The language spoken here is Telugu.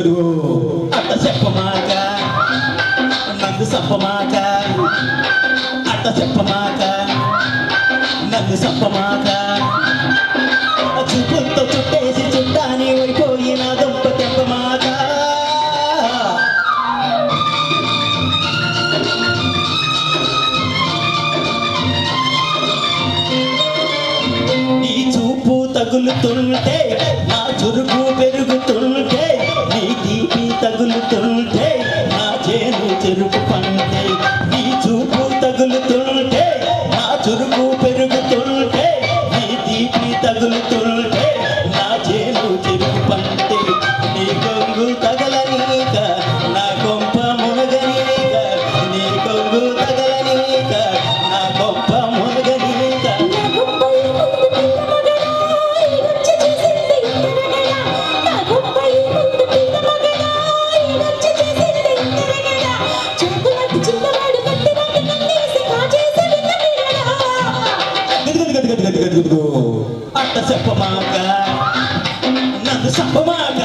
అట్ట చెప్పమాక నన్ను చెప్పమాక అట్ట చెప్పమాక నన్ను చెప్పమాక చూపులతో చుట్టేసి చుట్టాని అయిపోయిన దుంప తెప్పమాక నీ చూపు తగులుతుంటే నా చురుకు పెరుగుతుంటే నీ తీపి తగులుతుంటే నా చేను చెరుకు పంటే నీ చూపు తగులుతుంటే నా చురుకు పెరుగుతుంటే నీ తీపి తగులుతుంటే నా చేను చెరుకు పంటే నీ గొంగు తగలనీక నా కొంప మునగనీక నీ గొంగు తగలనీక నా కొంప మునగనీక అట్ట చెప్పమాక నన్ను చెప్పమాక